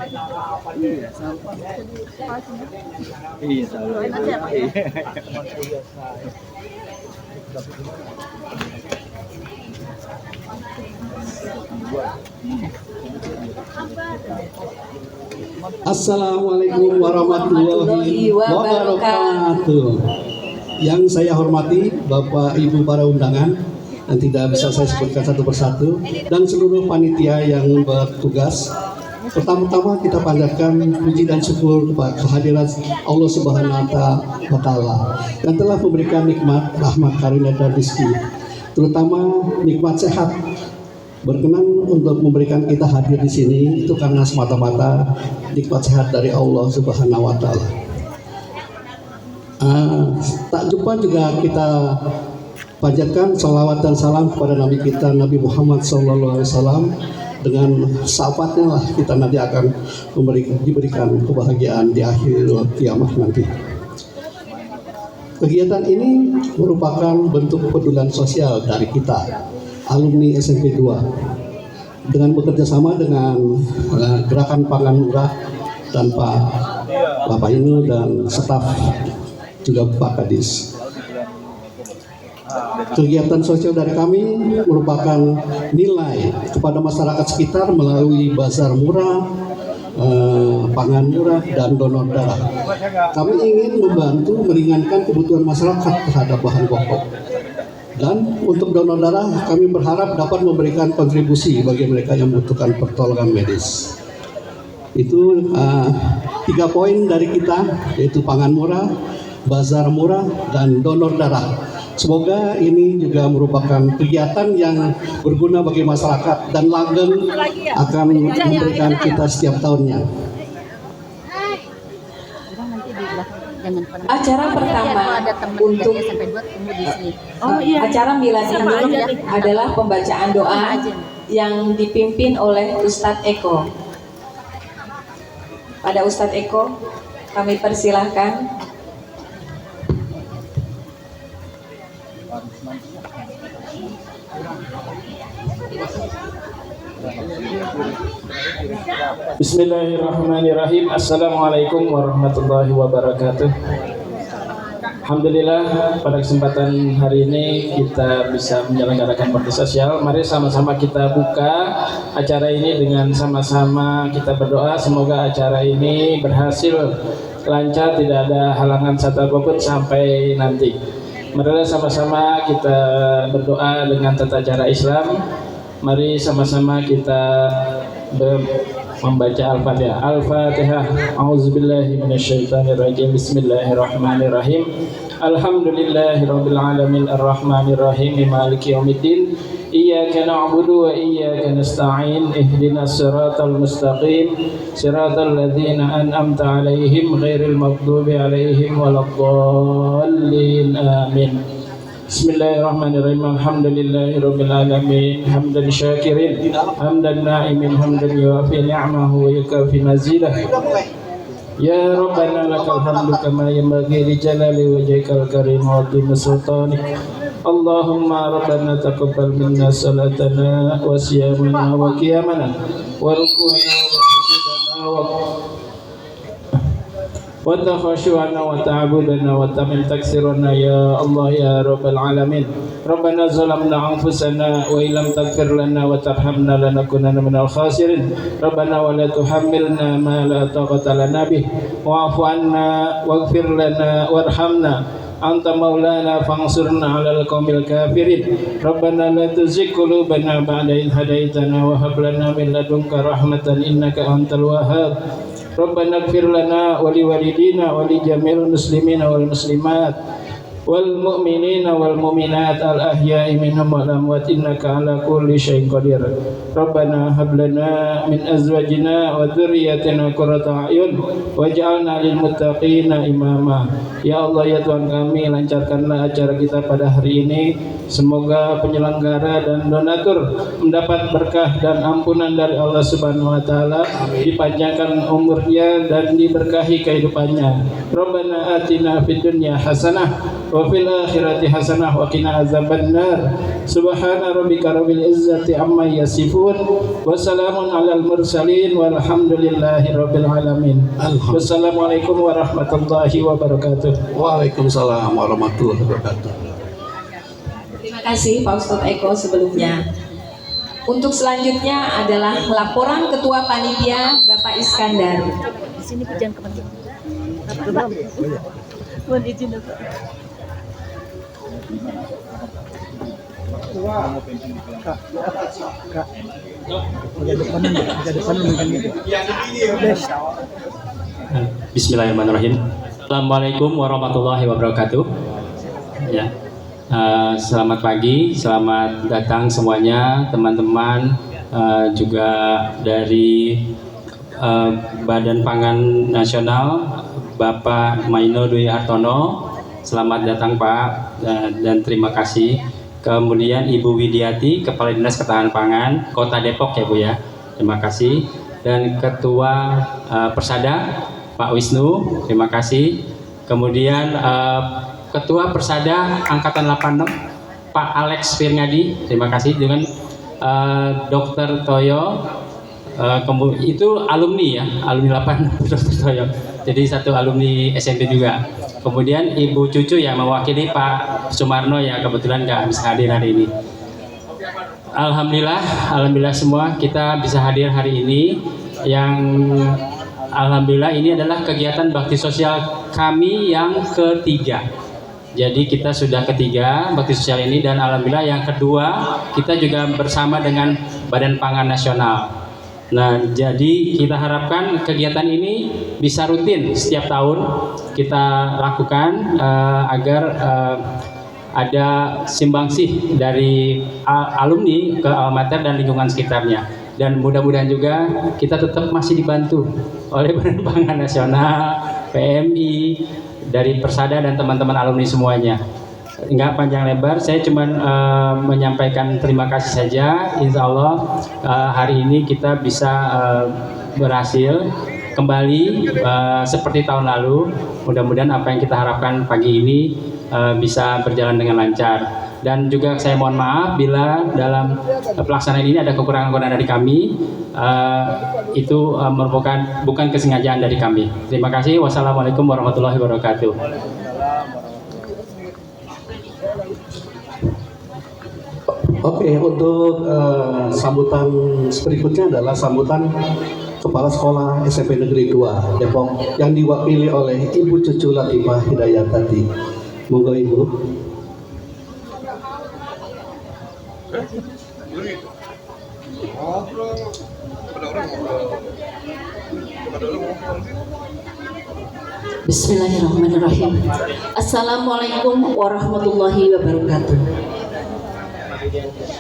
Iya, sampah. Iya, selalu. Assalamualaikum warahmatullahi wabarakatuh. Yang saya hormati Bapak Ibu para undangan dan tidak bisa saya sebutkan satu persatu, dan seluruh panitia yang bertugas. Pertama-tama kita panjatkan puji dan syukur kepada kehadiran Allah Subhanahu wa Ta'ala yang telah memberikan nikmat, rahmat, karunia dan rezeki, terutama nikmat sehat. Berkenan untuk memberikan kita hadir di sini itu karena semata-mata nikmat sehat dari Allah Subhanahu wa Ta'ala. Tak lupa juga kita panjatkan salawat dan salam kepada Nabi kita Nabi Muhammad SAW. Dengan sahabatnya lah kita nanti akan diberikan kebahagiaan di akhir kiamat nanti. Kegiatan ini merupakan bentuk pedulian sosial dari kita alumni SMP 2 dengan bekerja sama dengan Gerakan Pangan Murah dan Bapak Inu dan staf juga Pak Kadis. Kegiatan sosial dari kami merupakan nilai kepada masyarakat sekitar melalui bazar murah, pangan murah, dan donor darah. Kami ingin membantu meringankan kebutuhan masyarakat terhadap bahan pokok. Dan untuk donor darah, kami berharap dapat memberikan kontribusi bagi mereka yang membutuhkan pertolongan medis. Itu 3 poin dari kita, yaitu pangan murah, bazar murah, dan donor darah. Semoga ini juga merupakan kegiatan yang berguna bagi masyarakat dan langgeng akan memberikan kita setiap tahunnya. Acara pertama untuk acara milad ini adalah pembacaan doa yang dipimpin oleh Ustadz Eko. Pada Ustadz Eko kami persilahkan. Bismillahirrahmanirrahim. Assalamualaikum warahmatullahi wabarakatuh. Alhamdulillah, pada kesempatan hari ini kita bisa menyelenggarakan bakti sosial. Mari sama-sama kita buka acara ini dengan sama-sama kita berdoa. Semoga acara ini berhasil, lancar, tidak ada halangan satu apapun sampai nanti. Mari sama-sama kita berdoa dengan tata cara Islam. Mari sama-sama kita membaca Al-Fatihah. Al-Fatihah. A'udzubillahi minasyaitonirrajim. Bismillahirrahmanirrahim. Alhamdulillahirabbil alamin arrahmanir rahim maliki yaumiddin. Iyyaka na'budu wa iyyaka nasta'in. Ihdinas siratal mustaqim. Siratal ladzina an'amta 'alaihim ghairil maghdubi 'alaihim waladdallin. Amin. Bismillahirrahmanirrahim. Alhamdulillahirabbil alamin hamdan syakirin hamdan na'imin hamdan yuwafi ni'amahu wa yukafi mazidah. Ya Rabbana lakal hamdu kama yanbaghi li jalali wajhikal karim wa 'azimi sultanik. Allahumma Rabbana taqabbal minna salatana wa siyamana wa qiyamana wa ruku'ana wa sujudana wa takhashu'ana wa ta'budana wa tamim taksirana ya Allah ya Rabbal alamin. Rabbana zalamna anfusana wa illam taghfir lana wa tarhamna lanakunanna minal khasirin. Rabbana wa la tuhammilna ma la taqata lana bih wa'fu anna waghfir lana warhamna anta maulana fansurna 'alal qaumil kafirin. Rabbana la tuzigh qulubana ba'da idh hadaitana wa hab lana min ladunka rahmatan innaka antal wahhab. Rabbana ighfir lana wa liwalidina wa li jami'il muslimina wal muslimat wal mu'minina wal mu'minat al ahya'i minhum wal amwat innaka ala kulli syai'in qadir. Rabbana hab lana min azwajina wa dzurriyyatina qurrata a'yun waj'alna lil muttaqina imama. Ya Allah ya Tuhan kami, lancarkanlah acara kita pada hari ini. Semoga penyelenggara dan donatur mendapat berkah dan ampunan dari Allah Subhanahu wa taala, dipanjangkan umurnya dan diberkahi kehidupannya. Rabbana atina fid dunya hasanah wa fil akhirati hasanah wa qina azabannar. Subhana rabbika rabbil izzati amma yasifun wa salamun alal mursalin walhamdulillahi rabbil alamin. Wassalamualaikum warahmatullahi wabarakatuh. Waalaikumsalam warahmatullahi wabarakatuh. Terima kasih Pak Ustadz Eko sebelumnya. Untuk selanjutnya adalah laporan Ketua Panitia Bapak Iskandar. Di sini jangan kemana. Mohon izin Pak. Bismillahirrahmanirrahim. Assalamualaikum warahmatullahi wabarakatuh. Ya, selamat pagi, selamat datang semuanya teman-teman, juga dari Badan Pangan Nasional, Bapak Maino Dwi Hartono. Selamat datang Pak, dan terima kasih. Kemudian Ibu Widiati, Kepala Dinas Ketahanan Pangan Kota Depok ya Bu ya. Terima kasih. Dan Ketua Persada Pak Wisnu, terima kasih. Kemudian Ketua Persada Angkatan 86 Pak Alex Firngadi, terima kasih. Dengan Dr. Toyo, itu alumni ya, alumni 86 Dr. Toyo. Jadi satu alumni SMP juga. Kemudian Ibu Cucu yang mewakili Pak Sumarno yang kebetulan nggak bisa hadir hari ini. Alhamdulillah semua kita bisa hadir hari ini. Yang alhamdulillah ini adalah kegiatan bakti sosial kami yang ketiga. Jadi kita sudah ketiga bakti sosial ini, dan alhamdulillah yang kedua kita juga bersama dengan Badan Pangan Nasional. Nah, jadi kita harapkan kegiatan ini bisa rutin setiap tahun kita lakukan, agar ada simbangsih dari alumni ke alma mater dan lingkungan sekitarnya. Dan mudah-mudahan juga kita tetap masih dibantu oleh Badan Pangan Nasional, PMI, dari Persada dan teman-teman alumni semuanya. Enggak panjang lebar, saya cuma menyampaikan terima kasih saja. Insya Allah hari ini kita bisa berhasil kembali seperti tahun lalu. Mudah-mudahan apa yang kita harapkan pagi ini bisa berjalan dengan lancar. Dan juga saya mohon maaf bila dalam pelaksanaan ini ada kekurangan-kekurangan dari kami. Itu merupakan bukan kesengajaan dari kami. Terima kasih. Wassalamualaikum warahmatullahi wabarakatuh. Oke, untuk sambutan berikutnya adalah sambutan Kepala Sekolah SMP Negeri 2 Depok yang diwakili oleh Ibu Cucu Latifah Hidayatati. Monggo Ibu. Bismillahirrahmanirrahim. Assalamualaikum warahmatullahi wabarakatuh.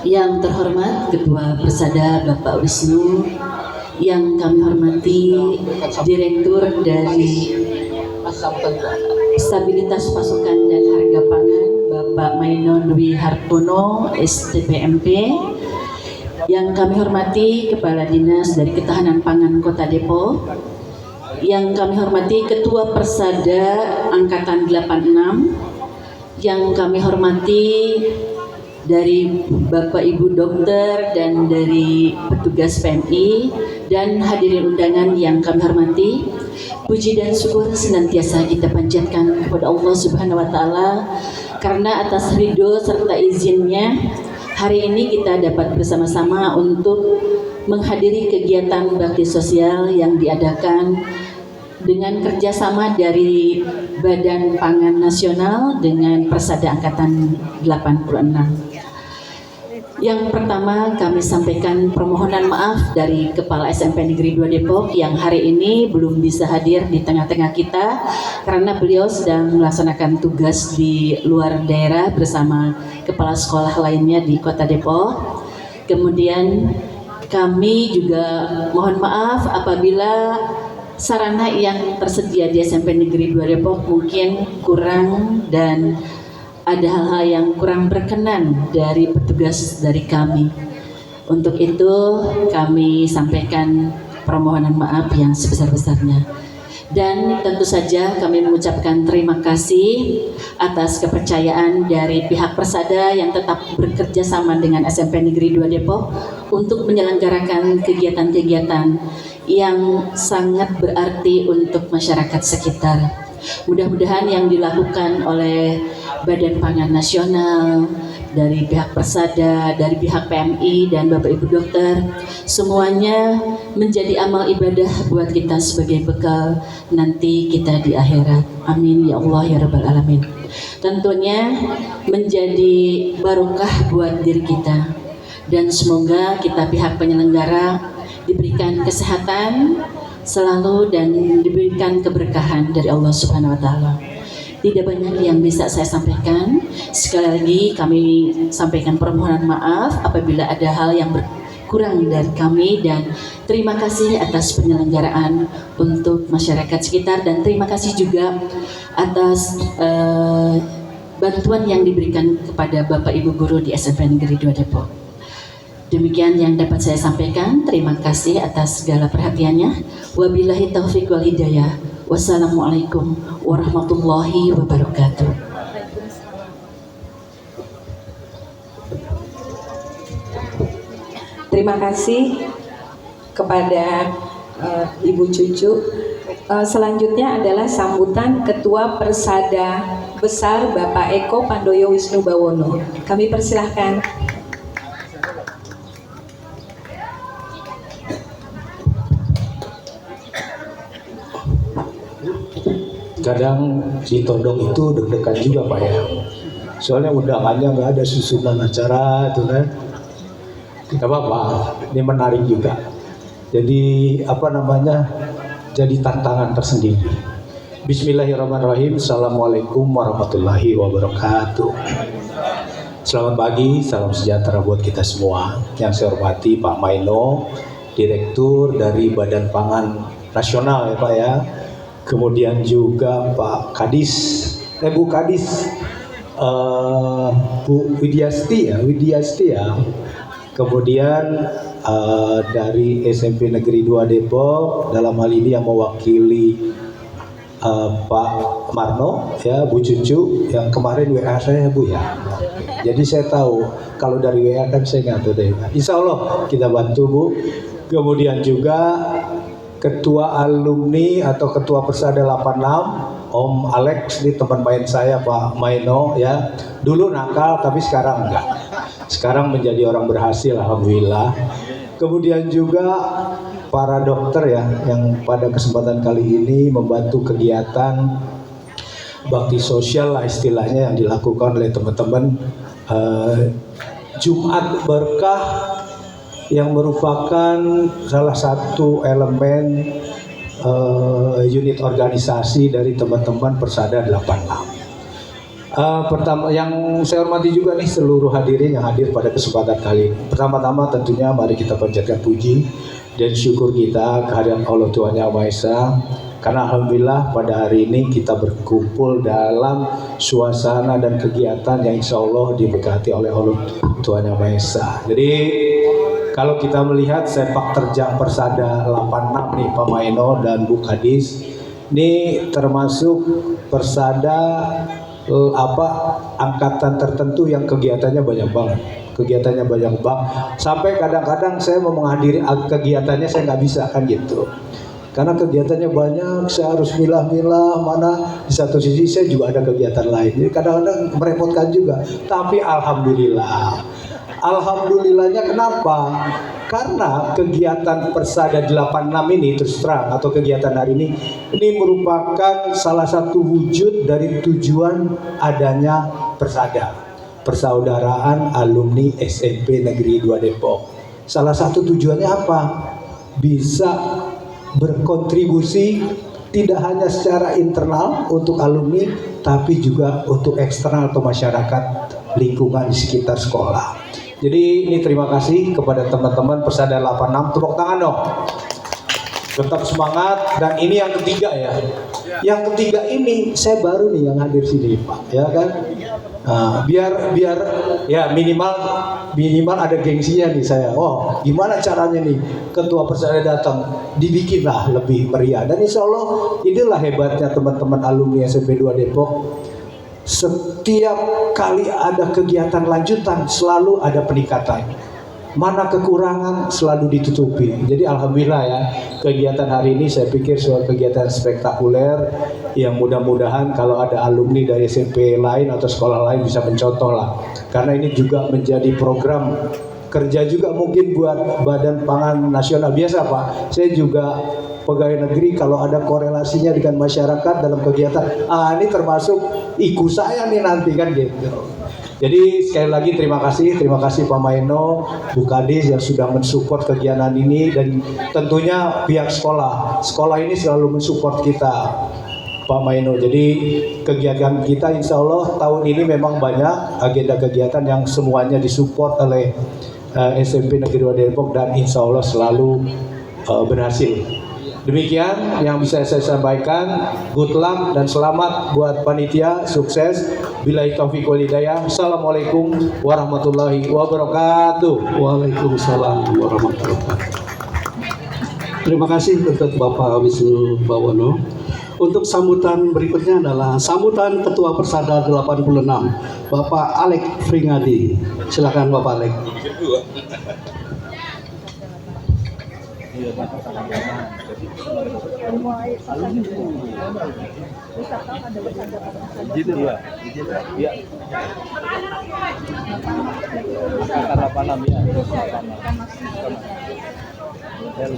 Yang terhormat Ketua Persada Bapak Wisnu, yang kami hormati Direktur dari Stabilitas Pasokan dan Harga Pangan Bapak Maino Dwi Hartono STPMP, yang kami hormati Kepala Dinas dari Ketahanan Pangan Kota Depok, yang kami hormati Ketua Persada Angkatan 86, yang kami hormati dari Bapak Ibu Dokter dan dari petugas PMI dan hadirin undangan yang kami hormati. Puji dan syukur senantiasa kita panjatkan kepada Allah Subhanahu wa taala, karena atas ridho serta izinnya hari ini kita dapat bersama-sama untuk menghadiri kegiatan bakti sosial yang diadakan dengan kerjasama dari Badan Pangan Nasional dengan Persada Angkatan 86. Yang pertama kami sampaikan permohonan maaf dari Kepala SMP Negeri 2 Depok yang hari ini belum bisa hadir di tengah-tengah kita karena beliau sedang melaksanakan tugas di luar daerah bersama kepala sekolah lainnya di Kota Depok. Kemudian kami juga mohon maaf apabila sarana yang tersedia di SMP Negeri 2 Depok mungkin kurang dan ada hal-hal yang kurang berkenan dari petugas dari kami. Untuk itu kami sampaikan permohonan maaf yang sebesar-besarnya. Dan tentu saja kami mengucapkan terima kasih atas kepercayaan dari pihak Persada yang tetap bekerja sama dengan SMP Negeri 2 Depok untuk menyelenggarakan kegiatan-kegiatan yang sangat berarti untuk masyarakat sekitar. Mudah-mudahan yang dilakukan oleh Badan Pangan Nasional, dari pihak Persada, dari pihak PMI dan Bapak Ibu dokter, semuanya menjadi amal ibadah buat kita sebagai bekal nanti kita di akhirat. Amin ya Allah ya Rabbal Alamin. Tentunya menjadi barokah buat diri kita, dan semoga kita pihak penyelenggara diberikan kesehatan selalu dan diberikan keberkahan dari Allah Subhanahu wa taala. Tidak banyak yang bisa saya sampaikan. Sekali lagi kami sampaikan permohonan maaf apabila ada hal yang kurang dari kami, dan terima kasih atas penyelenggaraan untuk masyarakat sekitar, dan terima kasih juga atas bantuan yang diberikan kepada Bapak Ibu guru di SMP Negeri 2 Depok. Demikian yang dapat saya sampaikan. Terima kasih atas segala perhatiannya. Wabillahi taufiq wal hidayah. Wassalamualaikum warahmatullahi wabarakatuh. Terima kasih kepada Ibu Cucu. Selanjutnya adalah sambutan Ketua Persada Besar Bapak Eko Pandoyo Wisnu Bawono. Kami persilahkan. Kadang ditodong itu deg-degan juga Pak ya, soalnya undangannya nggak ada susunan acara itu kan. Gak apa-apa, ini menarik juga, jadi jadi tantangan tersendiri. Bismillahirrahmanirrahim. Assalamualaikum warahmatullahi wabarakatuh. Selamat pagi, salam sejahtera buat kita semua. Yang saya hormati Pak Maino, Direktur dari Badan Pangan Nasional ya Pak ya. Kemudian juga Pak Kadis, Bu Kadis, Bu Widyasti ya. Kemudian dari SMP Negeri 2 Depok, dalam hal ini yang mewakili Pak Marno ya, Bu Cucu yang kemarin WA saya Bu ya. Jadi saya tahu kalau dari WA kan saya nggak tahu deh. Insya Allah kita bantu Bu. Kemudian juga Ketua Alumni atau Ketua Persada 86, Om Alex, ini teman main saya Pak Maino ya. Dulu nakal tapi sekarang enggak. Sekarang menjadi orang berhasil alhamdulillah. Kemudian juga para dokter ya yang pada kesempatan kali ini membantu kegiatan bakti sosial lah istilahnya yang dilakukan oleh teman-teman Jumat Berkah, yang merupakan salah satu elemen unit organisasi dari teman-teman Persada 86. Pertama yang saya hormati juga nih seluruh hadirin yang hadir pada kesempatan kali ini. Pertama-tama tentunya mari kita panjatkan puji dan syukur kita kehadiran Allah Tuhan Yang Maha Esa, karena alhamdulillah pada hari ini kita berkumpul dalam suasana dan kegiatan yang insya Allah diberkati oleh Allah Tuhan Yang Maha Esa. Jadi kalau kita melihat sepak terjang Persada 86 nih Pak Maino dan Bu Kadis, ini termasuk Persada angkatan tertentu yang kegiatannya banyak banget. Sampai kadang-kadang saya mau menghadiri kegiatannya saya nggak bisa kan gitu. Karena kegiatannya banyak, saya harus milah-milah mana di satu sisi saya juga ada kegiatan lain. Jadi kadang-kadang merepotkan juga. Tapi alhamdulillahnya kenapa? Karena kegiatan Persada 86 ini terus terang atau kegiatan hari ini merupakan salah satu wujud dari tujuan adanya Persada, Persaudaraan Alumni SMP Negeri 2 Depok. Salah satu tujuannya apa? Bisa berkontribusi tidak hanya secara internal untuk alumni, tapi juga untuk eksternal atau masyarakat lingkungan di sekitar sekolah. Jadi ini terima kasih kepada teman-teman Persada 86, tepuk tangan dong. Tetap semangat. Dan ini yang ketiga ya. Yang ketiga ini saya baru nih yang hadir sini Pak, ya kan? Biar ya minimal ada gengsinya nih saya. Oh, gimana caranya nih ketua persada datang, dibikinlah lebih meriah. Dan insya Allah inilah hebatnya teman-teman alumni SMP 2 Depok. Setiap kali ada kegiatan lanjutan selalu ada peningkatan. Mana kekurangan selalu ditutupi. Jadi alhamdulillah ya, kegiatan hari ini saya pikir suatu kegiatan spektakuler yang mudah-mudahan kalau ada alumni dari SMP lain atau sekolah lain bisa mencontoh lah. Karena ini juga menjadi program kerja juga mungkin buat Badan Pangan Nasional. Biasa Pak, saya juga pegawai negeri, kalau ada korelasinya dengan masyarakat dalam kegiatan, ini termasuk ikut saya nih nanti kan gitu. Jadi sekali lagi terima kasih Pak Maino, Bu Kadis yang sudah mensupport kegiatan ini, dan tentunya pihak sekolah ini selalu mensupport kita Pak Maino. Jadi kegiatan kita insya Allah tahun ini memang banyak agenda kegiatan yang semuanya disupport oleh SMP Negeri 2 Depok dan insya Allah selalu berhasil. Demikian yang bisa saya sampaikan. Good luck dan selamat buat panitia, sukses. Billahi taufiq wal hidayah. Assalamualaikum warahmatullahi wabarakatuh. Waalaikumsalam warahmatullahi wabarakatuh. Terima kasih untuk Bapak Wisnu Bawono. Untuk sambutan berikutnya adalah sambutan Ketua Persada 86, Bapak Alek Fringadi. Silakan Bapak Alek.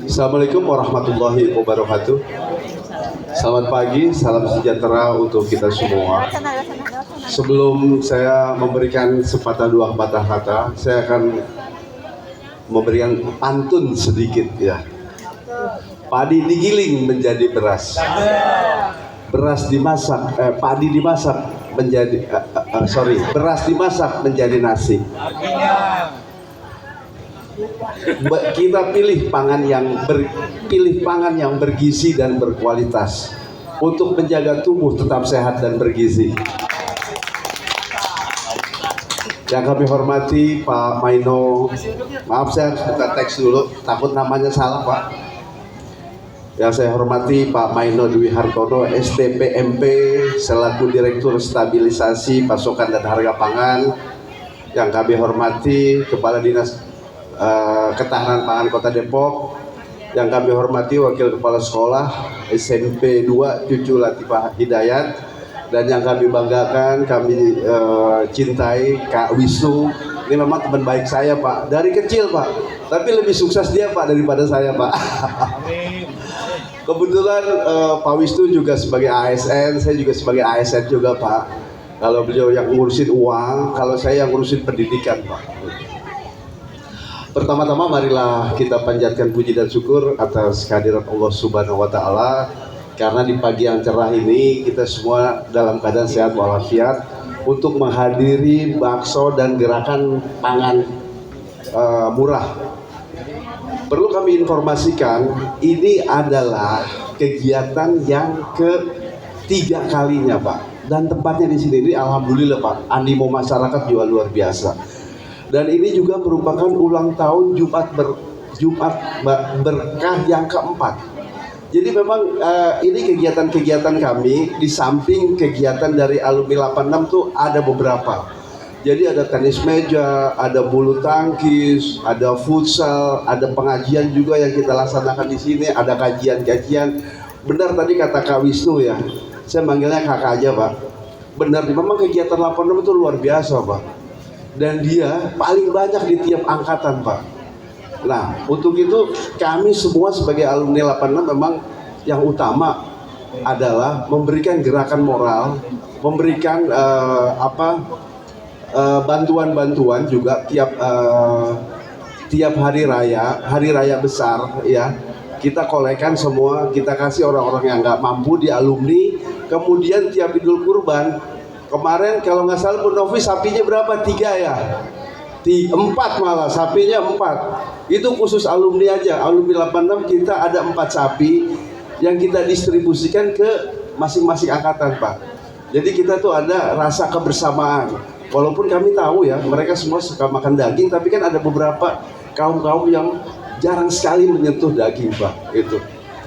Assalamualaikum warahmatullahi wabarakatuh. Selamat pagi, salam sejahtera untuk kita semua. Sebelum saya memberikan sepatah dua patah kata, saya akan memberikan pantun sedikit ya. Padi digiling menjadi beras, beras dimasak, padi dimasak menjadi, beras dimasak menjadi nasi. Kita pilih pangan yang bergizi dan berkualitas untuk menjaga tubuh tetap sehat dan bergizi. Yang kami hormati Pak Maino, maaf saya harus buka teks dulu, takut namanya salah Pak. Yang saya hormati Pak Maino Dwi Hartono, STPMP selaku Direktur Stabilisasi Pasokan dan Harga Pangan. Yang kami hormati Kepala Dinas Ketahanan Pangan Kota Depok. Yang kami hormati Wakil Kepala Sekolah SMP 2 Cucu Latifah Hidayat. Dan yang kami banggakan, kami cintai Kak Wisnu. Ini memang teman baik saya Pak, dari kecil Pak, tapi lebih sukses dia Pak daripada saya Pak. Kebetulan Pak Wisnu juga sebagai ASN, saya juga sebagai ASN juga Pak. Kalau beliau yang ngurusin uang, kalau saya yang ngurusin pendidikan Pak. Pertama-tama marilah kita panjatkan puji dan syukur atas kehadiran Allah Subhanahu wa Ta'ala. Karena di pagi yang cerah ini kita semua dalam keadaan sehat walafiat untuk menghadiri bakso dan gerakan pangan murah. Perlu kami informasikan, ini adalah kegiatan yang ketiga kalinya Pak. Dan tempatnya di sini, alhamdulillah Pak, animo masyarakat juga luar biasa. Dan ini juga merupakan ulang tahun Jumat Berkah yang keempat. Jadi memang ini kegiatan-kegiatan kami di samping kegiatan dari alumni 86 tuh ada beberapa. Jadi ada tenis meja, ada bulu tangkis, ada futsal, ada pengajian juga yang kita laksanakan di sini, ada kajian-kajian. Benar tadi kata Kak Wisnu ya, saya manggilnya kakak aja Pak. Benar, memang kegiatan 86 itu luar biasa Pak. Dan dia paling banyak di tiap angkatan Pak. Nah, untuk itu kami semua sebagai alumni 86 memang yang utama adalah memberikan gerakan moral, memberikan bantuan-bantuan juga tiap hari raya besar ya. Kita kolekan semua, kita kasih orang-orang yang nggak mampu di alumni. Kemudian tiap Idul Kurban, kemarin kalau nggak salah Bu Novi sapinya berapa? 3 ya? 4 malah, sapinya 4. Itu khusus alumni aja, alumni 86 kita ada 4 sapi yang kita distribusikan ke masing-masing angkatan Pak. Jadi kita tuh ada rasa kebersamaan. Walaupun kami tahu ya mereka semua suka makan daging, tapi kan ada beberapa kaum-kaum yang jarang sekali menyentuh daging Pak. Itu.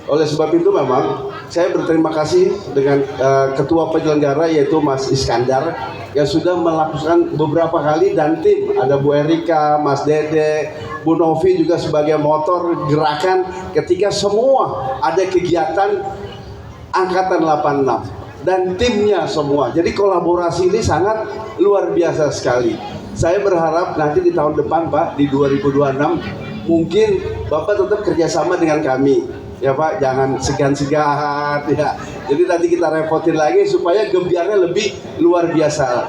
Oleh sebab itu memang saya berterima kasih dengan ketua penyelenggara yaitu Mas Iskandar yang sudah melakukan beberapa kali, dan tim ada Bu Erika, Mas Dede, Bu Novi juga sebagai motor gerakan ketika semua ada kegiatan Angkatan 86 dan timnya semua. Jadi kolaborasi ini sangat luar biasa sekali. Saya berharap nanti di tahun depan Pak, di 2026 mungkin Bapak tetap kerjasama dengan kami. Ya Pak, jangan segan-segan ya. Jadi nanti kita repotin lagi supaya gebiarnya lebih luar biasa.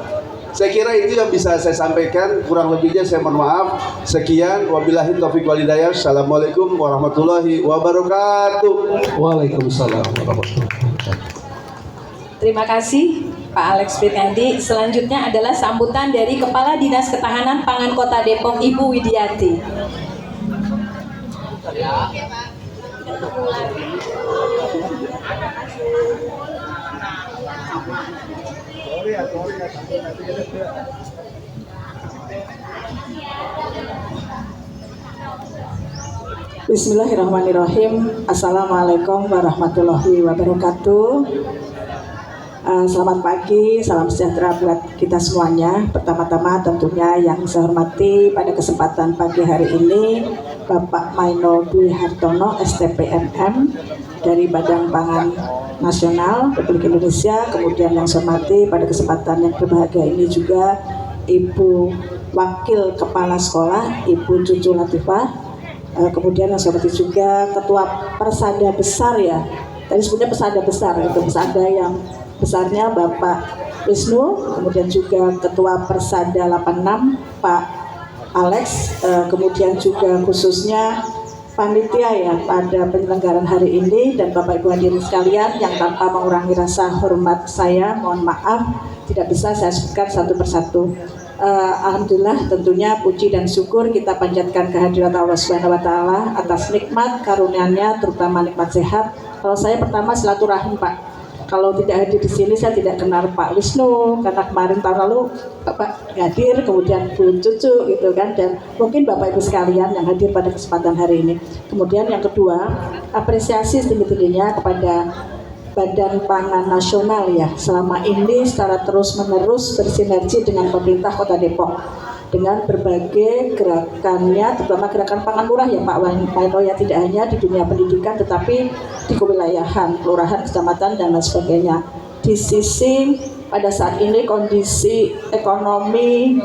Saya kira itu yang bisa saya sampaikan. Kurang lebihnya saya mohon maaf. Sekian, wabillahi taufiq wal hidayah. Assalamualaikum warahmatullahi wabarakatuh. Waalaikumsalam warahmatullahi wabarakatuh. Terima kasih Pak Alex Firkandi. Selanjutnya adalah sambutan dari Kepala Dinas Ketahanan Pangan Kota Depok, Ibu Widiati. Bismillahirrahmanirrahim. Assalamualaikum warahmatullahi wabarakatuh. Selamat pagi, salam sejahtera buat kita semuanya. Pertama-tama tentunya yang saya hormati pada kesempatan pagi hari ini Bapak Maino Dwi Hartono STPMM dari Badan Pangan Nasional Republik Indonesia. Kemudian yang saya hormati pada kesempatan yang berbahagia ini juga Ibu Wakil Kepala Sekolah Ibu Cucu Latifah. Kemudian yang saya hormati juga Ketua Persada Besar ya. Tadi sebutnya Persada Besar, itu Persada yang besarnya Bapak Wisnu, kemudian juga Ketua Persada 86 Pak Alex, kemudian juga khususnya panitia ya pada penyelenggaraan hari ini, dan Bapak Ibu hadirin sekalian yang tanpa mengurangi rasa hormat saya, mohon maaf tidak bisa saya sebutkan satu persatu. Alhamdulillah tentunya puji dan syukur kita panjatkan kehadirat Allah Subhanahu wa taala atas nikmat karunia-Nya, terutama nikmat sehat. Kalau saya pertama silaturahim Pak. Kalau tidak hadir di sini saya tidak kenal Pak Wisnu karena kemarin tahun lalu Bapak hadir, kemudian Bu Cucu gitu kan, dan mungkin Bapak Ibu sekalian yang hadir pada kesempatan hari ini. Kemudian yang kedua, apresiasi setinggi-tingginya kepada Badan Pangan Nasional ya, selama ini secara terus-menerus bersinergi dengan pemerintah Kota Depok dengan berbagai gerakannya, terutama gerakan pangan murah ya Pak Maino ya, tidak hanya di dunia pendidikan tetapi di kewilayahan, kelurahan, kecamatan dan lain sebagainya. Di sisi pada saat ini kondisi ekonomi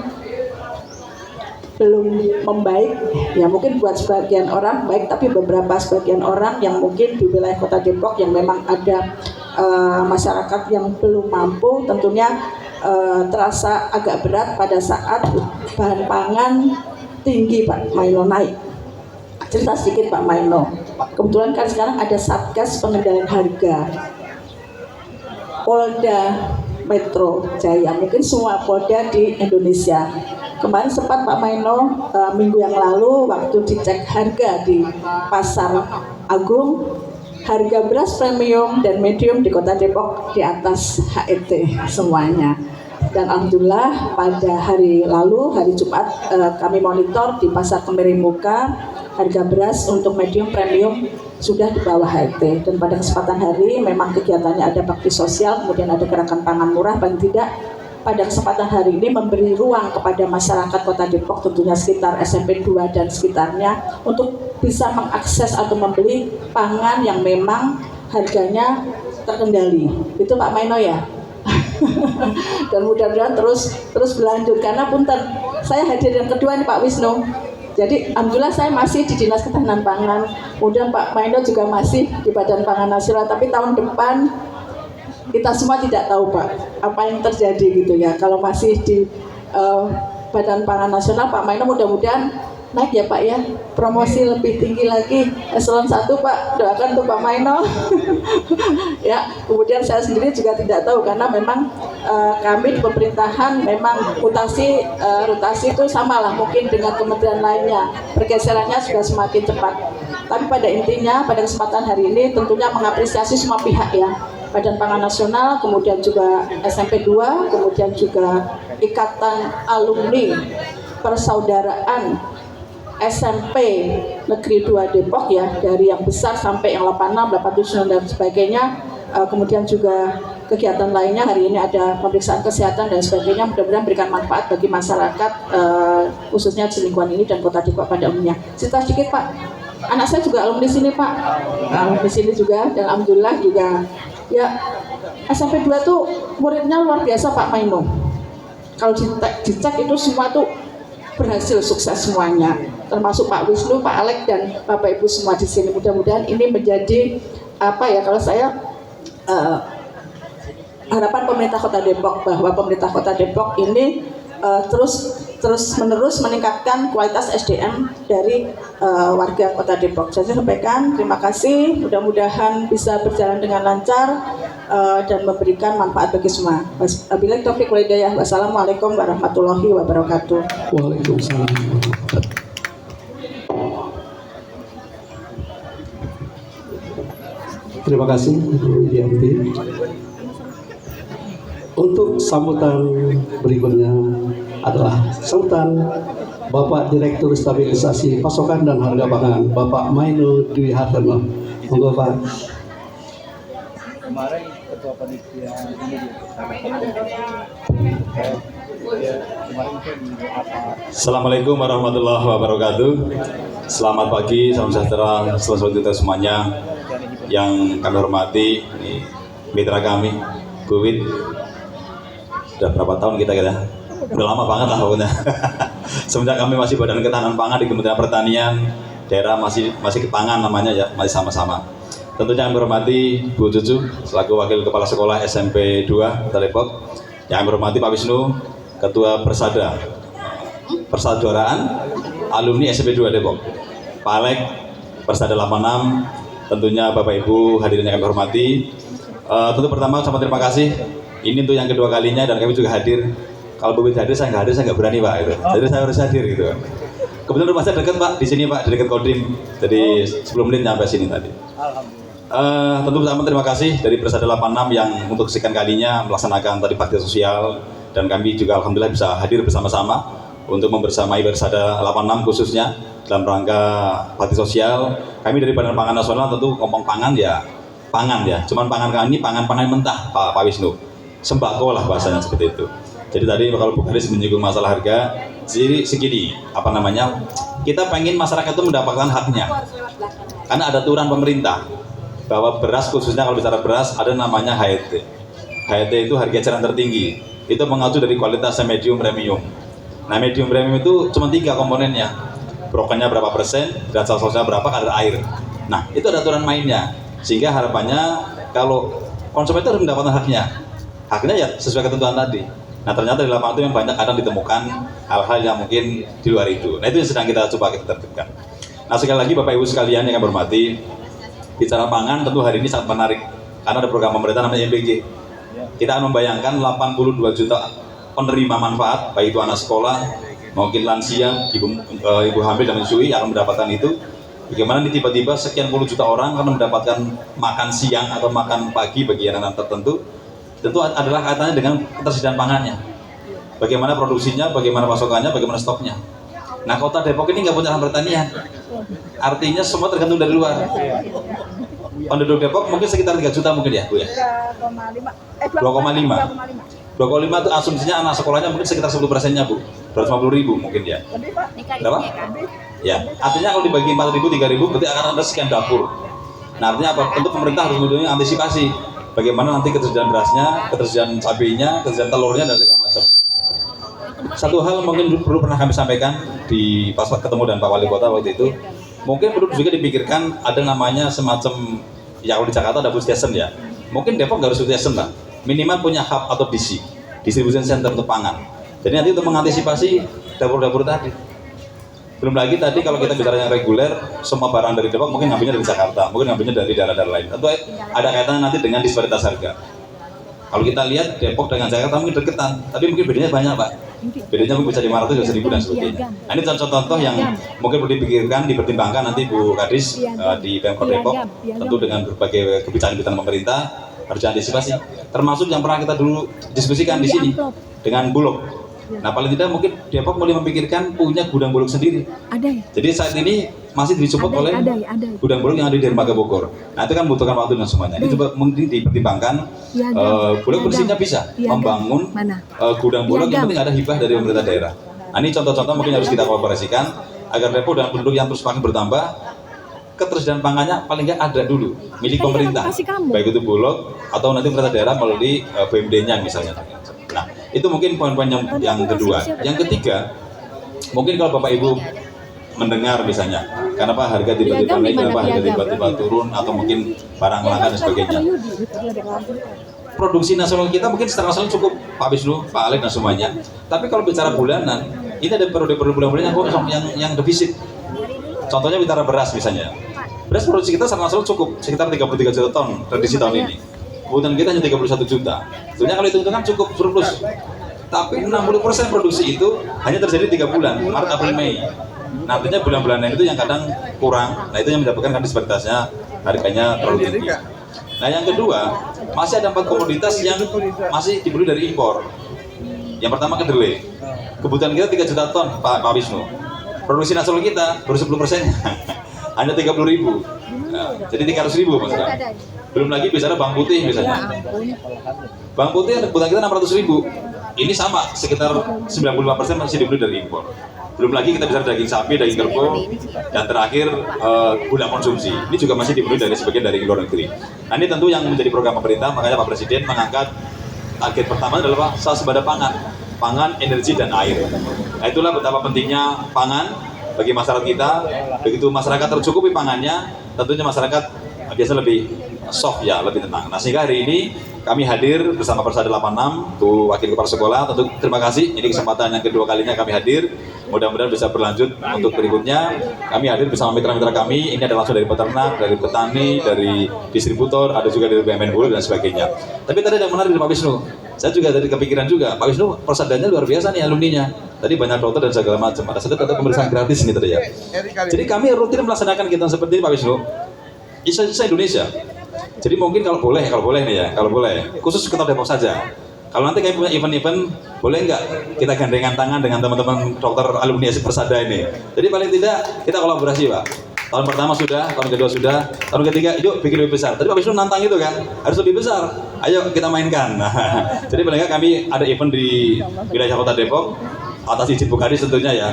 belum membaik ya, mungkin buat sebagian orang baik, tapi beberapa sebagian orang yang mungkin di wilayah Kota Depok yang memang ada masyarakat yang belum mampu tentunya terasa agak berat pada saat bahan pangan tinggi Pak Maino naik. Cerita sedikit Pak Maino, kebetulan kan sekarang ada Satgas Pengendalian Harga Polda Metro Jaya, mungkin semua Polda di Indonesia. Kemarin sempat Pak Maino minggu yang lalu waktu dicek harga di Pasar Agung, harga beras premium dan medium di Kota Depok di atas HET semuanya. Dan alhamdulillah pada hari lalu, hari Jumat, kami monitor di Pasar Kemerimuka harga beras untuk medium premium sudah di bawah HET. Dan pada kesempatan hari memang kegiatannya ada bakti sosial, kemudian ada gerakan pangan murah, paling tidak pada kesempatan hari ini memberi ruang kepada masyarakat Kota Depok, tentunya sekitar SMP 2 dan sekitarnya, untuk bisa mengakses atau membeli pangan yang memang harganya terkendali. Itu Pak Maino ya. Dan mudah-mudahan terus berlanjut, karena punten saya hadir yang kedua nih Pak Wisnu. Jadi alhamdulillah saya masih di Dinas Ketahanan Pangan, kemudian Pak Maino juga masih di Badan Pangan Nasional, tapi tahun depan kita semua tidak tahu Pak apa yang terjadi gitu ya. Kalau masih di Badan Pangan Nasional, Pak Maino mudah-mudahan naik ya Pak ya, promosi lebih tinggi lagi, eselon 1 Pak, doakan untuk Pak Maino. Ya, kemudian saya sendiri juga tidak tahu karena memang kami di pemerintahan memang rotasi itu samalah mungkin dengan kementerian lainnya, pergeserannya sudah semakin cepat. Tapi pada intinya pada kesempatan hari ini tentunya mengapresiasi semua pihak ya, Badan Pangan Nasional, kemudian juga SMP 2, kemudian juga Ikatan Alumni Persaudaraan SMP Negeri 2 Depok ya, dari yang besar sampai yang 86, 87 dan sebagainya. Kemudian juga kegiatan lainnya hari ini ada pemeriksaan kesehatan dan sebagainya, mudah-mudahan memberikan manfaat bagi masyarakat khususnya di lingkungan ini dan Kota Depok pada umumnya. Cerita sedikit Pak, anak saya juga alumni sini Pak, alumni sini juga, dan alhamdulillah juga ya SMP 2 tuh muridnya luar biasa Pak Maino. Kalau dicek itu semua tuh berhasil, sukses semuanya, termasuk Pak Wisnu, Pak Alek dan Bapak Ibu semua di sini. Mudah-mudahan ini menjadi apa ya, kalau saya harapan pemerintah Kota Depok bahwa pemerintah Kota Depok ini terus menerus meningkatkan kualitas SDM dari warga Kota Depok. Saya sampaikan terima kasih, mudah-mudahan bisa berjalan dengan lancar dan memberikan manfaat bagi semua. Wabillahi taufiq wal hidayah. Wassalamualaikum warahmatullahi wabarakatuh. Waalaikumsalam. Terima kasih Bu Yanti. Untuk sambutan berikutnya adalah sambutan Bapak Direktur Stabilisasi Pasokan dan Harga Pangan, Bapak Maino Dwi Hartono. Monggo Pak. Kemarin Ketua Panitia ini Assalamualaikum warahmatullahi wabarakatuh. Selamat pagi, salam sejahtera, selamat untuk semuanya. Yang kami hormati, ini mitra kami, Bu Wid. Sudah berapa tahun kita udah lama banget lah pokoknya. Semenjak kami masih Badan Ketahanan Pangan di Kementerian Pertanian, daerah masih ke pangan namanya ya, masih sama-sama. Tentunya kami hormati Bu Cucu selaku Wakil Kepala Sekolah SMP 2 Depok. Yang kami hormati Pak Wisnu, Ketua Persaudaraan Alumni SMP 2 Depok. Pak Alek, Persada 86, tentunya Bapak Ibu hadirin yang kami hormati. Tentu pertama sama terima kasih. Ini untuk yang kedua kalinya dan kami juga hadir. Kalau Bu Wid hadir, saya nggak hadir, saya nggak berani Pak. Gitu. Jadi saya harus hadir gitu. Kebetulan rumah saya dekat Pak, di sini Pak, di dekat Kodim. Jadi 10 menit nyampe sini tadi. Tentu pertama terima kasih dari Persada 86 yang untuk sekian kalinya melaksanakan tadi bakti sosial, dan kami juga alhamdulillah bisa hadir bersama-sama untuk membersamai Persada 86 khususnya dalam rangka bakti sosial. Kami dari Badan Pangan Nasional tentu ngomong pangan ya, cuman pangan kami pangan mentah Pak Wisnu, sembako lah bahasanya seperti itu. Jadi tadi kalau Bu Karis menyinggung masalah harga, jadi segini kita pengen masyarakat itu mendapatkan haknya, karena ada aturan pemerintah bahwa beras, khususnya kalau bicara beras, ada namanya HET. HET itu harga eceran tertinggi, itu mengacu dari kualitasnya medium premium. Nah medium premium itu cuma 3 komponennya, brokennya berapa persen, derajat celciusnya berapa, kadar air. Nah itu ada aturan mainnya, sehingga harapannya kalau konsumen itu harus mendapatkan haknya ya sesuai ketentuan tadi. Nah ternyata di lapangan itu yang banyak kadang ditemukan hal-hal yang mungkin di luar itu. Nah itu yang sedang kita coba kita tertibkan. Nah sekali lagi Bapak Ibu sekalian yang kami hormati, bicara pangan tentu hari ini sangat menarik karena ada program pemerintah namanya MPG. Kita akan membayangkan 82 juta penerima manfaat, baik itu anak sekolah, mungkin lansia, ibu hamil dan menyusui akan mendapatkan itu. Bagaimana nih tiba-tiba sekian puluh juta orang akan mendapatkan makan siang atau makan pagi bagi anak-anak tertentu. Tentu adalah kaitannya dengan ketersediaan pangannya. Bagaimana produksinya, bagaimana pasokannya, bagaimana stoknya. Nah Kota Depok ini nggak punya lahan pertanian, artinya semua tergantung dari luar. Penduduk Depok mungkin sekitar 3 juta mungkin ya Bu ya? 2,5 itu asumsinya anak sekolahnya mungkin sekitar 10%-nya Bu, 250.000 mungkin ya. Berapa? Ya, artinya kalau dibagi 4.000, 3.000 berarti akan ada sekian dapur. Nah artinya apa? Tentu pemerintah harus mempunyai antisipasi bagaimana nanti ketersediaan berasnya, ketersediaan cabenya, ketersediaan telurnya dan segala macam. Satu hal mungkin perlu pernah kami sampaikan di pas ketemu dengan Pak Wali Kota waktu itu, mungkin perlu juga dipikirkan ada namanya semacam, ya kalau di Jakarta ada food station ya, mungkin Depok nggak harus food station lah, minimal punya hub atau DC, distribution center untuk pangan. Jadi nanti untuk mengantisipasi dapur-dapur tadi. Belum lagi tadi kalau kita bicara yang reguler, semua barang dari Depok mungkin ngambilnya dari Jakarta, mungkin ngambilnya dari daerah-daerah lain. Tentu ada kaitannya nanti dengan disparitas harga. Kalau kita lihat Depok dengan Jakarta mungkin deketan, tapi mungkin bedanya banyak Pak. Bedanya mungkin bisa 500 bisa 1.000 dan sebagainya. Nah ini contoh-contoh yang mungkin perlu dipikirkan, dipertimbangkan nanti Bu Kadis di Pemkot Depok, tentu dengan berbagai kebijakan pemerintah harus diantisipasi. Termasuk yang pernah kita dulu diskusikan di sini dengan Bulog. Nah paling tidak mungkin Depok mulai memikirkan punya gudang Bulog sendiri. Jadi saat ini masih disupport oleh gudang Bulog yang ada di Dermaga Bogor. Nah itu kan membutuhkan waktu dan semuanya. Ini coba mungkin dipertimbangkan. Bulog bersihnya bisa membangun gudang Bulog yang penting ada hibah dari pemerintah daerah. Nah ini contoh-contoh mungkin harus kita kolaborasikan agar Depok dan penduduk yang terus makin bertambah, ketersediaan pangannya paling nggak ada dulu milik pemerintah, baik itu Bulog atau nanti pemerintah daerah melalui BUMD-nya misalnya. Nah itu mungkin poin-poin yang kedua. Yang ketiga, mungkin kalau Bapak Ibu mendengar misalnya, kenapa harga tiba-tiba naik, kenapa harga tiba-tiba turun, atau mungkin barang langka dan sebagainya. Produksi nasional kita mungkin secara nasional cukup, Pak Wisnu, Pak Alek dan semuanya. Tapi kalau bicara bulanan, ini ada periode-periode bulan-bulan yang defisit. Contohnya bicara beras misalnya. Beras produksi kita secara nasional cukup, sekitar 33 juta ton prediksi tahun ini. Kebutuhan kita hanya 31 juta. Sebenarnya kalau hitung-hitungan cukup surplus. Tapi 60% produksi itu hanya terjadi 3 bulan, Maret, April, Mei. Nah, artinya bulan-bulan lain itu yang kadang kurang. Nah, itu yang menyebabkan kan disparitasnya harganya terlalu tinggi. Nah, yang kedua, masih ada 4 komoditas yang masih dibeli dari impor. Yang pertama kedelai. Kebutuhan kita 3 juta ton, Pak Wisnu. Produksi nasional kita baru 10%. Hanya 30.000. Nah, jadi 300.000 maksudnya. Belum lagi bicara bawang putih misalnya. Bawang putih kebutuhan kita 600.000. Ini sama, sekitar 95% masih dibeli dari impor. Belum lagi kita bicara daging sapi, daging kerbau, dan terakhir gula konsumsi. Ini juga masih dibeli dari sebagian dari luar negeri. Nah ini tentu yang menjadi program pemerintah, makanya Pak Presiden mengangkat target pertama adalah swasembada pangan, energi dan air. Nah itulah betapa pentingnya pangan bagi masyarakat kita. Begitu masyarakat tercukupi pangannya, tentunya masyarakat biasa lebih soft ya, lebih tenang. Nah sehingga hari ini kami hadir bersama Persada 86, tuh wakil kepala sekolah. Tentu terima kasih, ini kesempatan yang kedua kalinya kami hadir. Mudah-mudahan bisa berlanjut untuk berikutnya. Kami hadir bersama mitra-mitra kami. Ini ada langsung dari peternak, dari petani, dari distributor, ada juga dari BUMN Bulog dan sebagainya. Tapi tadi ada yang menarik dari Pak Wisnu. Saya juga dari kepikiran juga, Pak Wisnu persadanya luar biasa nih alumninya. Tadi banyak dokter dan segala macam. Ada satu pemeriksaan gratis ini tadi ya. Jadi kami rutin melaksanakan kegiatan seperti ini Pak Wisnu. Isa Indonesia. Jadi mungkin kalau boleh nih ya, kalau boleh, khusus Kota Depok saja. Kalau nanti kami punya event-event, boleh nggak kita gandengan tangan dengan teman-teman dokter alumni Persada ini? Jadi paling tidak kita kolaborasi Pak. Tahun pertama sudah, tahun kedua sudah, tahun ketiga yuk bikin lebih besar. Tadi Pak Wisnu nantang itu kan, harus lebih besar. Ayo kita mainkan. Nah, jadi paling nggak kami ada event di wilayah Kota Depok atas izin Bukadis tentunya ya.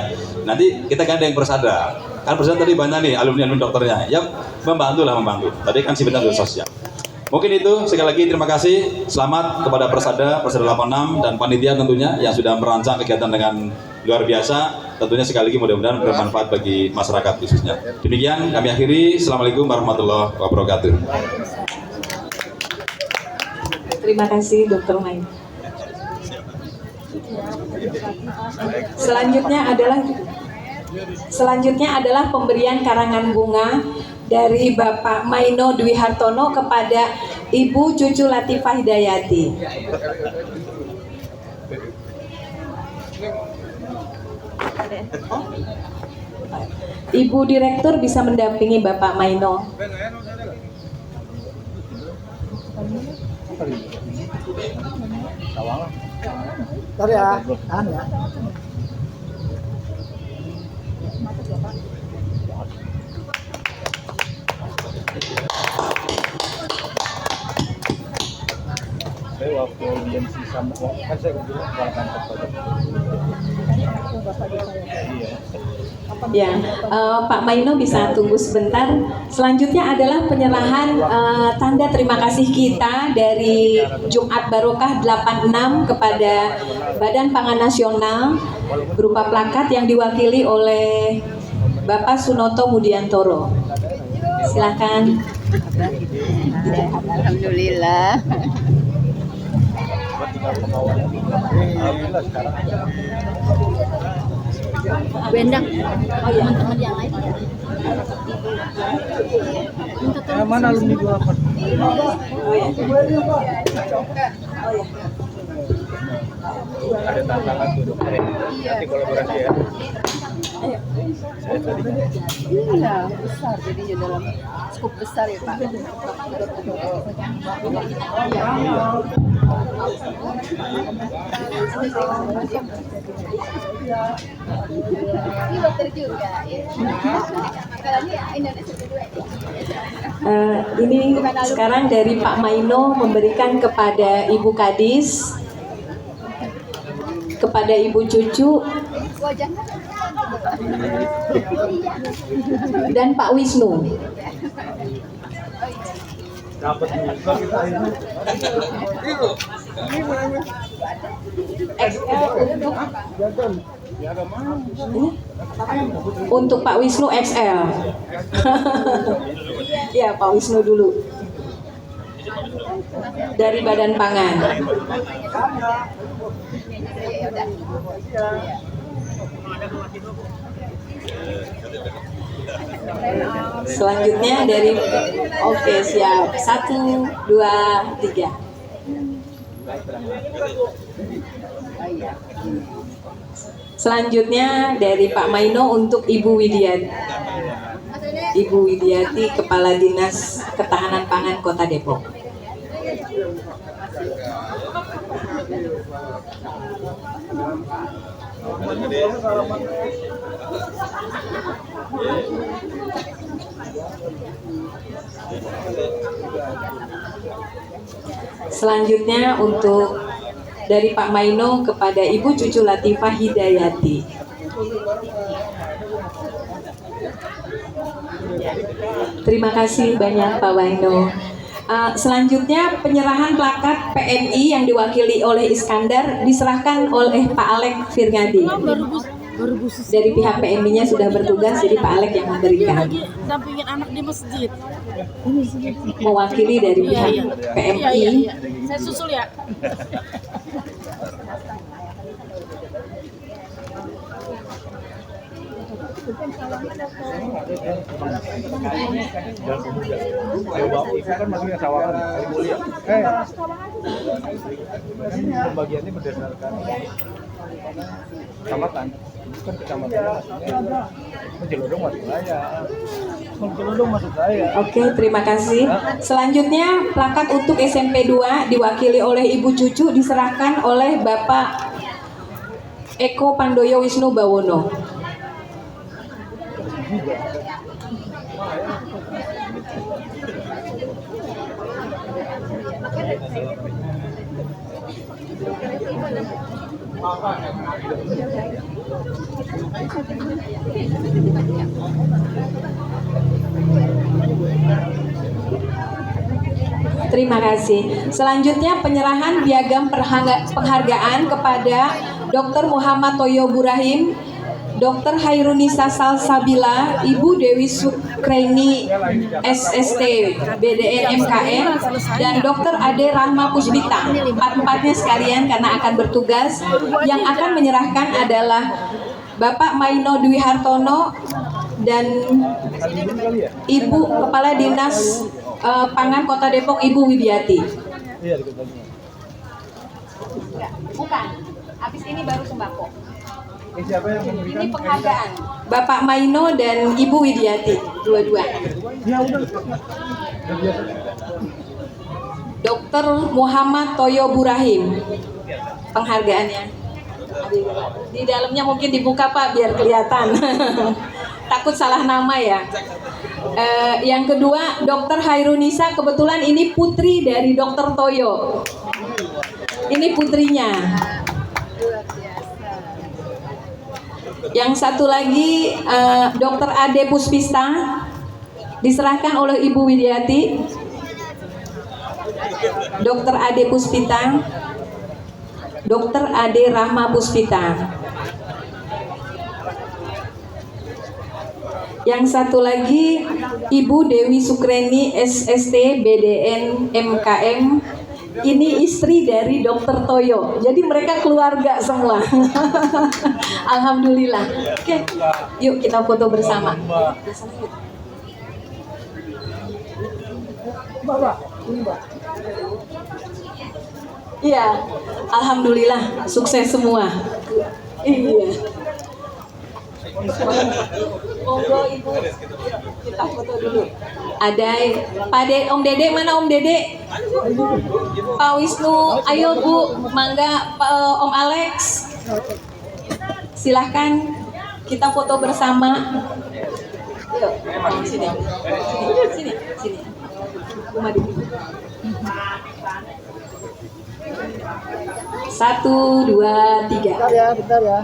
Nanti kita gandeng Persada. Kan Persada tadi banyak nih alumni dokternya. Ya membantu. Tadi kan si bidang sosial. Mungkin itu, sekali lagi terima kasih. Selamat kepada Persada 86 dan panitia tentunya yang sudah merancang kegiatan dengan luar biasa. Tentunya sekali lagi mudah-mudahan bermanfaat bagi masyarakat khususnya. Demikian kami akhiri. Assalamualaikum warahmatullahi wabarakatuh. Terima kasih Dr. Mai. Selanjutnya adalah pemberian karangan bunga dari Bapak Maino Dwi Hartono kepada Ibu Cucu Latifah Hidayati. Ibu Direktur bisa mendampingi Bapak Maino. Sorry ya, ya. Saya waktu UMC sama kan saya bilang balapan kepada. Ya, Pak Maino bisa tunggu sebentar. Selanjutnya adalah penyerahan tanda terima kasih kita dari Jumat Barokah 86 kepada Badan Pangan Nasional berupa plakat yang diwakili oleh Bapak Sunoto Mudiantoro. Silakan. Alhamdulillah. Bendang. Oh iya, teman-teman yang lain. Mana alumni 28? Ada tantangan tuh dokter. Nanti kolaborasi ya. Iya, besar jadinya dalam skup besar ya Pak. Ini dokter juga ya. Ini sekarang dari Pak Maino memberikan kepada Ibu Kadis, kepada Ibu Cucu, dan Pak Wisnu. Untuk Pak Wisnu XL. Ya, Pak Wisnu dulu. Dari Badan Pangan. Selanjutnya dari oke, siap. 1, 2, 3. Selanjutnya dari Pak Maino untuk Ibu Widiati. Ibu Widiati, Kepala Dinas Ketahanan Pangan Kota Depok. Selanjutnya untuk dari Pak Maino kepada Ibu Cucu Latifah Hidayati. Terima kasih banyak Pak Maino. Selanjutnya penyerahan plakat PMI yang diwakili oleh Iskandar diserahkan oleh Pak Alek Firngadi. Dari pihak PMI-nya sudah bertugas, jadi Pak Alek yang memberikan. Dampingin anak di masjid. Mewakili dari pihak PMI. Iya. Saya susul ya. Pembagiannya berdasarkan kecamatan, bukan kecamatan. Menjelodong maksud saya. Oke, terima kasih. Selanjutnya plakat untuk SMP 2 diwakili oleh Ibu Cucu diserahkan oleh Bapak Eko Pandoyo Wisnu Bawono. Terima kasih. Selanjutnya penyerahan piagam penghargaan kepada Dr. Muhammad Toyo Burahim, Dr. Hairunisa Salsabila, Ibu Dewi Sukreni SST BDN MKM, dan Dr. Ade Rahma Puspita. Empat-empatnya sekalian karena akan bertugas. Yang akan menyerahkan adalah Bapak Maino Dwi Hartono dan Ibu Kepala Dinas Pangan Kota Depok, Ibu Widiati. Bukan, habis ini baru sembako. Ini penghargaan Bapak Maino dan Ibu Widiati, dua-dua. Dr. Muhammad Toyo Burahim, penghargaannya. Di dalamnya mungkin dibuka Pak biar kelihatan. Takut salah nama ya. Yang kedua Dr. Hairunisa, kebetulan ini putri dari Dr. Toyo. Ini putrinya. Yang satu lagi Dr. Ade Puspita diserahkan oleh Ibu Widiati. Dr. Ade Puspita, Dr. Ade Rahma Puspita. Yang satu lagi Ibu Dewi Sukreni SST BDN MKM. Ini istri dari Dr. Toyo. Jadi mereka keluarga semua. Alhamdulillah. Oke, yuk kita foto bersama. Iya, alhamdulillah sukses semua. Iya. Monggo Ibu, kita foto dulu. Ada Om Dede, mana Om Dede? Pak Wisnu, ayo Bu, mangga Om Alex. Silahkan kita foto bersama. Yuk, sini. Sini. Madu. 1, 2, 3. Bentar ya.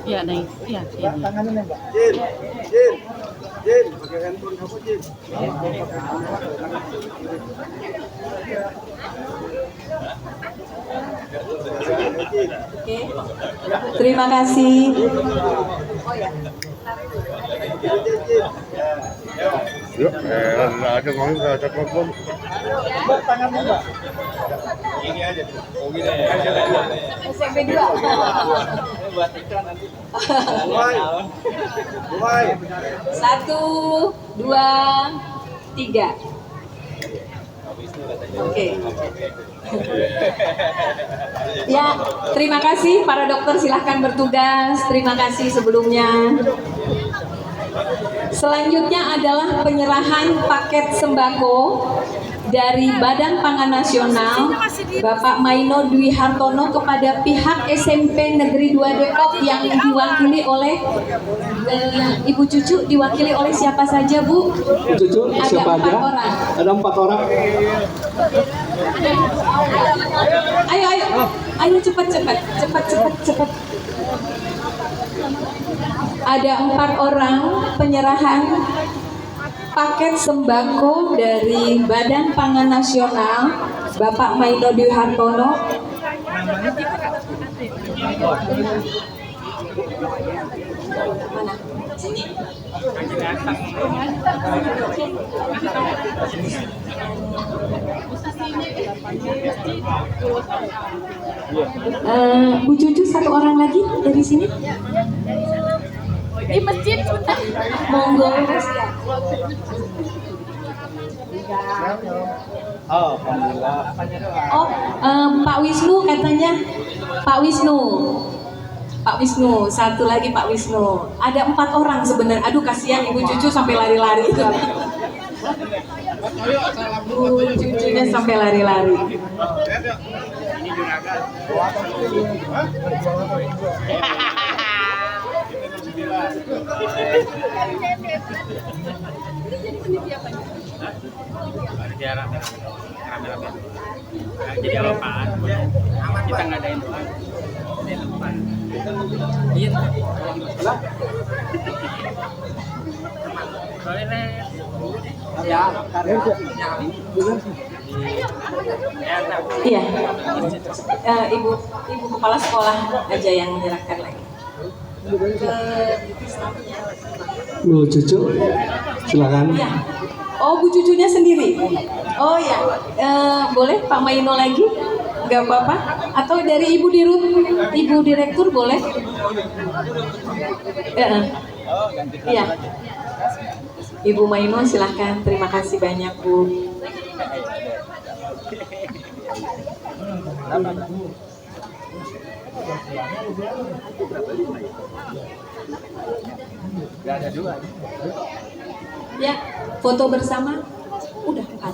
Iya, naik. Iya, ini. Tangannya Mbak. Jin, pakai handphone kamu Jin. Oke. Terima kasih. Oh ya. Yuk, ada ngomong nggak ada telepon. Tangannya Mbak. Ini aja. Oh gini aja. SMP 2. Buat iklan nanti. Mulai. 1, 2, 3. Oke. Ya, terima kasih para dokter, silahkan bertugas. Terima kasih sebelumnya. Selanjutnya adalah penyerahan paket sembako dari Badan Pangan Nasional Bapak Maino Dwi Hartono kepada pihak SMP Negeri 2 Depok yang diwakili oleh Ibu Cucu. Diwakili oleh siapa saja Bu? Cucu, Ada siapa 4 aja? orang. Ada 4 orang. Ayo cepat. Ada 4 orang penyerahan paket sembako dari Badan Pangan Nasional Bapak Maino Dwi Hartono. Mana? Sini. Bu Cucu 1 orang lagi dari sini. Di masjid sebentar. Monggo. Alhamdulillah. Oh, Pak Wisnu katanya. Pak Wisnu, 1 lagi Pak Wisnu. Ada 4 orang sebenarnya. Aduh kasihan Ibu Cucu sampai lari-lari itu. Bu Cucunya sampai lari-lari. Jadi apa-apaan kita ngadain doang. Iya. Iya. Ibu kepala sekolah aja yang menyerahkan lagi. Bu Cucu, silakan. Ya. Oh, Bu Cucunya sendiri. Oh ya, boleh Pak Maino lagi? Gak apa-apa. Atau dari Ibu Dirut, Ibu Direktur boleh? Iya. Ibu Maino silahkan. Terima kasih banyak Bu. Ya, foto bersama. Udah 4.